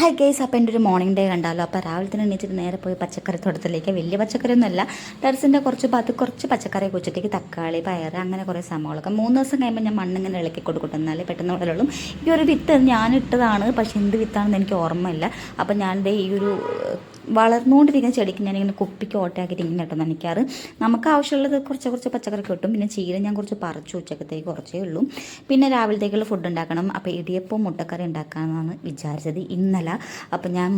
Hi guys, അപ്പോൾ എൻ്റെ ഒരു മോർണിംഗ് ഡേ കണ്ടാലോ. അപ്പോൾ രാവിലെ തന്നെ എണീച്ചിട്ട് നേരെ പോയി പച്ചക്കറി തോട്ടത്തിലേക്ക്. വലിയ പച്ചക്കറിയൊന്നുമല്ല, ടെറസിൻ്റെ കുറച്ച് ഭാഗത്ത് കുറച്ച് പച്ചക്കറി കുച്ചിട്ടേക്ക് തക്കാളി, പയർ, അങ്ങനെ കുറേ സംഭവങ്ങളൊക്കെ 3 ദിവസം കഴിയുമ്പോൾ ഞാൻ മണ്ണിങ്ങനെ ഇളക്കി കൊടുക്കും, എന്നാലേ പെട്ടെന്ന് വളരുള്ളൂ. ഈ ഒരു വിത്ത് ഞാനിട്ടതാണ്, പക്ഷേ എന്ത് വിത്താണെന്ന് എനിക്ക് ഓർമ്മയില്ല. അപ്പോൾ ഞാനിത് ഈ ഒരു വളർന്നുകൊണ്ടിരിക്കുന്ന ചെടിക്ക് ഞാനിങ്ങനെ കുപ്പിക്ക് ഓട്ടയാക്കിയിട്ട് ഇങ്ങനെ ഇട്ട് നനയ്ക്കാറ്. നമുക്ക് ആവശ്യമുള്ളത് കുറച്ച് പച്ചക്കറി കിട്ടും. പിന്നെ ചീര ഞാൻ കുറച്ച് പറിച്ചു, ഉച്ചക്കത്തേക്ക് കുറച്ചേ ഉള്ളൂ. പിന്നെ രാവിലത്തേക്കുള്ള ഫുഡ് ഉണ്ടാക്കണം. അപ്പോൾ ഇടിയപ്പം മുട്ടക്കറി ഉണ്ടാക്കാമെന്നാണ് വിചാരിച്ചത് ഇന്നലെ. അപ്പോൾ ഞാൻ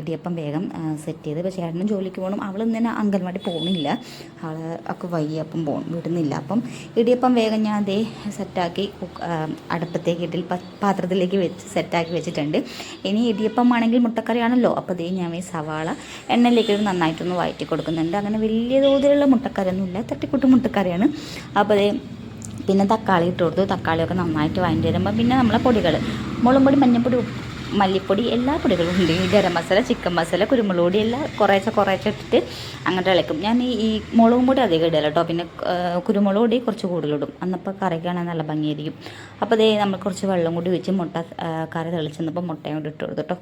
ഇടിയപ്പം വേഗം സെറ്റ് ചെയ്ത്. പക്ഷേ ചേട്ടനും ജോലിക്ക് പോകണം, അവൾ ഇന്നലെ അംഗൻവാടി പോകുന്നില്ല, അവൾ ഒക്കെ വയ്യപ്പം വിടുന്നില്ല. അപ്പം ഇടിയപ്പം വേഗം ഞാൻ അതേ സെറ്റാക്കി അടുപ്പത്തേക്ക് പാത്രത്തിലേക്ക് വെച്ച് സെറ്റാക്കി വെച്ചിട്ടുണ്ട്. ഇനി ഇടിയപ്പം ആണെങ്കിൽ മുട്ടക്കറിയാണല്ലോ. അപ്പോൾ അതേ ഞാൻ സവാള എണ്ണയിലേക്ക് നന്നായിട്ടൊന്ന് വഴറ്റി കൊടുക്കുന്നുണ്ട്. അങ്ങനെ വലിയ തോതിലുള്ള മുട്ടക്കറിയൊന്നുമില്ല, തട്ടിക്കൂട്ട് മുട്ടക്കറിയാണ്. അപ്പോൾ അതേ പിന്നെ തക്കാളി ഇട്ട് കൊടുത്തു. തക്കാളിയൊക്കെ നന്നായിട്ട് വഴറ്റി വരുമ്പോൾ പിന്നെ നമ്മളെ പൊടികൾ, മുളക് പൊടി, മഞ്ഞൾപ്പൊടി, മല്ലിപ്പൊടി, എല്ലാ പൊടികളും ഉണ്ട്. ഗരം മസാല, ചിക്കൻ മസാല, കുരുമുളക് പൊടി എല്ലാം കുറേശ്ശെ ഇട്ടിട്ട് അങ്ങോട്ട് ഇളക്കും. ഞാൻ ഈ മുളകും പൊടി അധികം ഇടല കേട്ടോ. പിന്നെ കുരുമുളക് പൊടി കുറച്ച് കൂടുതലിടും, അന്നപ്പോൾ കറിക്കാണെങ്കിൽ നല്ല ഭംഗിയായിരിക്കും. അപ്പോൾ അതേ നമ്മൾ കുറച്ച് വെള്ളം കൂടി വെച്ച് കറി തെളിച്ചെന്നപ്പോൾ മുട്ടയും കൂടി ഇട്ട് കൊടുത്തു കേട്ടോ.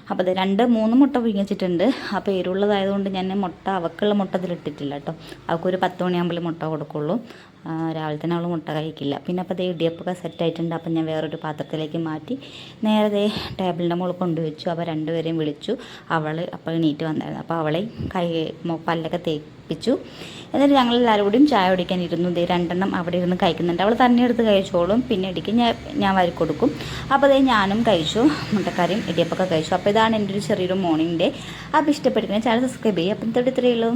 അപ്പോൾ അത് 2-3 മുട്ട പുഴുങ്ങിച്ചിട്ടുണ്ട്. അപ്പോൾ എരിവുള്ളതായതുകൊണ്ട് ഞാൻ അവക്കുള്ള മുട്ട ഇതിലിട്ടിട്ടില്ല കേട്ടോ. അവൾക്കൊരു 10 മണിയാകുമ്പോൾ മുട്ട കൊടുക്കുള്ളൂ. രാവിലെ തന്നെ അവൾ മുട്ട കഴിക്കില്ല. പിന്നെ അപ്പോൾ അതേ ഇടിയപ്പൊക്കെ സെറ്റായിട്ടുണ്ട്. അപ്പം ഞാൻ വേറൊരു പാത്രത്തിലേക്ക് മാറ്റി നേരത്തെ ടേബിളിൻ്റെ മുകളിൽ കൊണ്ടുവച്ചു. അപ്പോൾ രണ്ടുപേരെയും വിളിച്ചു. അവൾ അപ്പോൾ എണീറ്റ് വന്നായിരുന്നു. അപ്പോൾ അവളെ പല്ലൊക്കെ തേപ്പിച്ചു. എന്നിട്ട് ഞങ്ങളെല്ലാവരും കൂടിയും ചായ കുടിക്കാൻ ഇരുന്നു. ഇതേ 2 അവിടെ ഇരുന്ന് കഴിക്കുന്നുണ്ട്. അവൾ തന്നെ എടുത്ത് കഴിച്ചോളും. പിന്നെ ഇടയ്ക്ക് ഞാൻ വാരി കൊടുക്കും. അപ്പോൾ അതേ ഞാനും കഴിച്ചു, മുട്ടക്കറിയും ഇടിയപ്പൊക്കെ കഴിച്ചു. അപ്പോൾ ഇതാണ് എൻ്റെ ഒരു ചെറിയൊരു മോർണിംഗ് ഡേ. അപ്പോൾ ഇഷ്ടപ്പെട്ടിരിക്കുന്നത് ചാനൽ സബ്സ്ക്രൈബ് ചെയ്യുക. അപ്പം ഇത്രയേ ഉള്ളൂ.